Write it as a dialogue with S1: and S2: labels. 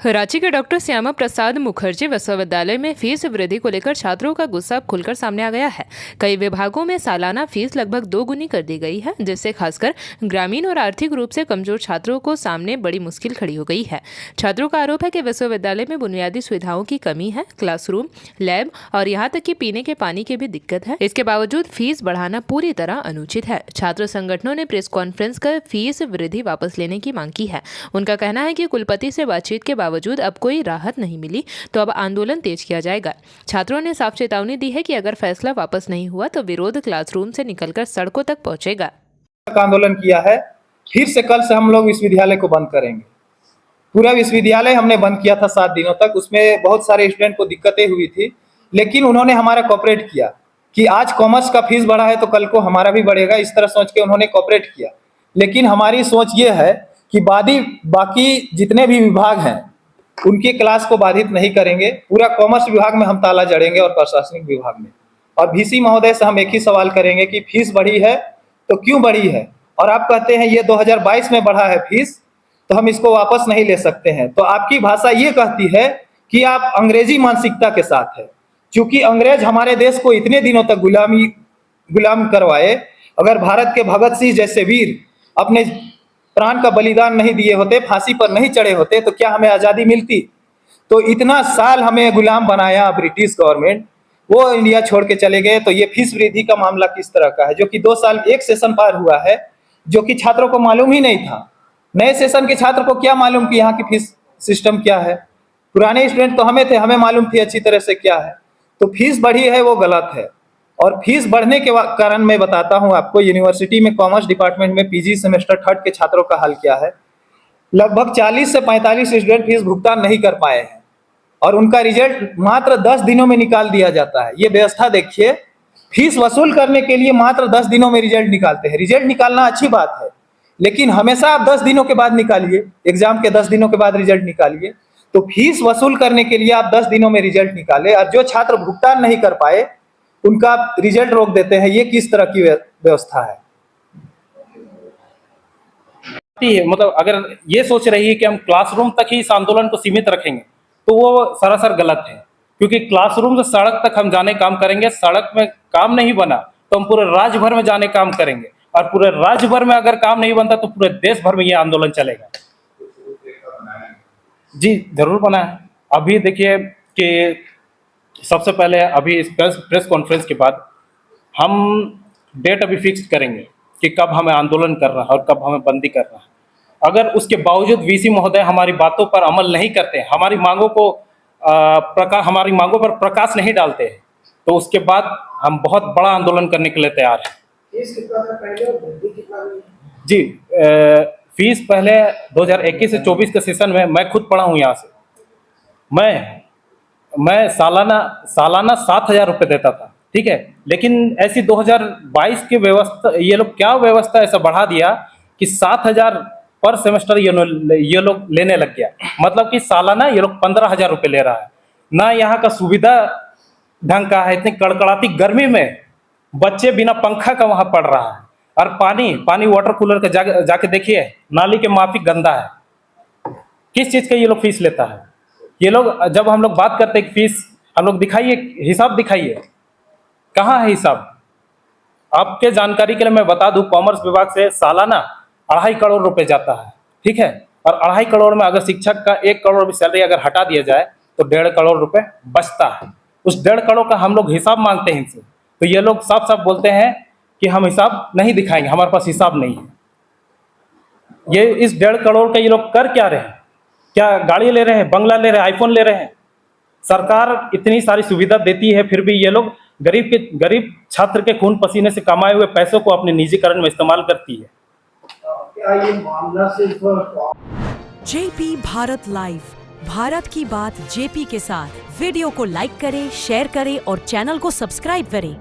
S1: रांची के डॉक्टर श्यामा प्रसाद मुखर्जी विश्वविद्यालय में फीस वृद्धि को लेकर छात्रों का गुस्सा खुलकर सामने आ गया है। कई विभागों में सालाना फीस लगभग 2 गुनी कर दी गई है, जिससे खासकर ग्रामीण और आर्थिक रूप से कमजोर छात्रों को सामने बड़ी मुश्किल खड़ी हो गई है। छात्रों का आरोप है कि विश्वविद्यालय में बुनियादी सुविधाओं की कमी है, क्लासरूम, लैब और यहाँ तक कि पीने के पानी की भी दिक्कत है। इसके बावजूद फीस बढ़ाना पूरी तरह अनुचित है। छात्र संगठनों ने प्रेस कॉन्फ्रेंस कर फीस वृद्धि वापस लेने की मांग की है। उनका कहना है कि कुलपति से बातचीत के बावजूद अब कोई राहत नहीं मिली तो अब आंदोलन तेज किया जाएगा। छात्रों ने साफ चेतावनी दी है कि अगर फैसला वापस नहीं हुआ तो विरोध क्लासरूम से निकलकर सड़कों तक पहुंचेगा।
S2: आंदोलन किया है, फिर से कल से हम लोग विश्वविद्यालय को बंद करेंगे। पूरा विश्वविद्यालय हमने बंद किया था 7 दिनों तक। उसमें बहुत सारे स्टूडेंट को दिक्कतें हुई थी, लेकिन उन्होंने हमारा कोऑपरेट किया कि आज कॉमर्स का फीस बढ़ा है तो कल को हमारा भी बढ़ेगा। इस तरह सोच के उन्होंने कोऑपरेट किया। लेकिन हमारी सोच ये है कि बाकी जितने भी विभाग हैं उनकी क्लास को बाधित नहीं करेंगे। पूरा कॉमर्स विभाग में हम ताला जड़ेंगे और प्रशासनिक विभाग में। और वीसी महोदय से हम एक ही सवाल करेंगे कि फीस बढ़ी है तो क्यों बढ़ी है, और आप कहते हैं ये 2022 में बढ़ा है फीस तो हम इसको वापस नहीं ले सकते हैं। तो आपकी भाषा ये कहती है कि आप अंग्रेजी मानसिकता के साथ है। क्योंकि अंग्रेज हमारे देश को इतने दिनों तक गुलाम करवाए। अगर भारत के भगत सिंह जैसे वीर अपने प्राण का बलिदान नहीं दिए होते, फांसी पर नहीं चढ़े होते, तो क्या हमें आजादी मिलती? तो इतना साल हमें गुलाम बनाया ब्रिटिश गवर्नमेंट, वो इंडिया छोड़ के चले गए। तो ये फीस वृद्धि का मामला किस तरह का है, जो कि 2 साल एक सेशन पार हुआ है, जो कि छात्रों को मालूम ही नहीं था। नए सेशन के छात्र को क्या मालूम कि यहाँ की फीस सिस्टम क्या है? पुराने स्टूडेंट तो हमें थे, हमें मालूम थी अच्छी तरह से क्या है। तो फीस बढ़ी है वो गलत है। और फीस बढ़ने के कारण मैं बताता हूं आपको, यूनिवर्सिटी में कॉमर्स डिपार्टमेंट में पीजी सेमेस्टर 3 के छात्रों का हाल क्या है। लगभग 40 से 45 स्टूडेंट फीस भुगतान नहीं कर पाए हैं और उनका रिजल्ट मात्र 10 दिनों में निकाल दिया जाता है। ये व्यवस्था देखिए, फीस वसूल करने के लिए मात्र 10 दिनों में रिजल्ट निकालते हैं। रिजल्ट निकालना अच्छी बात है, लेकिन हमेशा आप 10 दिनों के बाद निकालिए, एग्जाम के 10 दिनों के बाद रिजल्ट निकालिए। तो फीस वसूल करने के लिए आप 10 दिनों में रिजल्ट निकाले और जो छात्र भुगतान नहीं कर पाए उनका रिजल्ट रोक देते हैं। ये किस तरह की व्यवस्था है?
S3: मतलब अगर ये सोच रही है कि हम क्लासरूम तक ही इस आंदोलन को सीमित रखेंगे तो वो सरासर गलत है। क्योंकि क्लासरूम से सड़क तक हम जाने काम करेंगे। सड़क में काम नहीं बना तो हम पूरे राज्य भर में जाने काम करेंगे, और पूरे राज्य भर में अगर काम नहीं बनता तो पूरे देश भर में ये आंदोलन चलेगा। जी जरूर बना है। अभी देखिए कि सबसे पहले अभी इस प्रेस कॉन्फ्रेंस के बाद हम डेट अभी फिक्स करेंगे कि कब हमें आंदोलन करना है और कब हमें बंदी करना है। अगर उसके बावजूद वीसी महोदय हमारी बातों पर अमल नहीं करते, हमारी मांगों पर प्रकाश नहीं डालते हैं, तो उसके बाद हम बहुत बड़ा आंदोलन करने के लिए तैयार हैं। जी फीस पहले 2021 से 24 के सेशन में मैं खुद पढ़ा हूँ यहाँ से। मैं सालाना 7,000 रुपये देता था, ठीक है। लेकिन ऐसी 2022 की व्यवस्था, ये लोग क्या व्यवस्था ऐसा बढ़ा दिया कि 7,000 पर सेमेस्टर ये लोग लेने लग गया। मतलब कि सालाना ये लोग 15,000 रुपये ले रहा है। ना यहाँ का सुविधा ढंग का है, इतनी कड़कड़ाती गर्मी में बच्चे बिना पंखा का वहाँ पढ़ रहा है। और पानी वाटर कूलर का जाके देखिए, नाली के माफिक गंदा है। किस चीज़ का ये लोग फीस लेता है? ये लोग जब हम लोग बात करते हैं कि फीस, हम लोग दिखाइए, हिसाब दिखाइए, कहाँ है हिसाब? आपके जानकारी के लिए मैं बता दूं, कॉमर्स विभाग से सालाना 2.5 करोड़ रुपए जाता है, ठीक है। और 2.5 करोड़ में अगर शिक्षक का 1 करोड़ भी सैलरी अगर हटा दिया जाए तो 1.5 करोड़ रुपए बचता है। उस 1.5 करोड़ का हम लोग हिसाब मांगते हैं इनसे, तो ये लोग साफ साफ बोलते हैं कि हम हिसाब नहीं दिखाएंगे, हमारे पास हिसाब नहीं है। ये इस 1.5 करोड़ का ये लोग कर क्या रहे हैं? क्या गाड़ी ले रहे हैं, बंगला ले रहे हैं, आईफोन ले रहे हैं? सरकार इतनी सारी सुविधा देती है, फिर भी ये लोग गरीब छात्र के खून पसीने से कमाए हुए पैसों को अपने निजीकरण में इस्तेमाल करती है।
S4: क्या ये मामला सिर्फ
S5: जेपी भारत लाइव, भारत की बात जेपी के साथ। वीडियो को लाइक करें, शेयर करें और चैनल को सब्सक्राइब करें।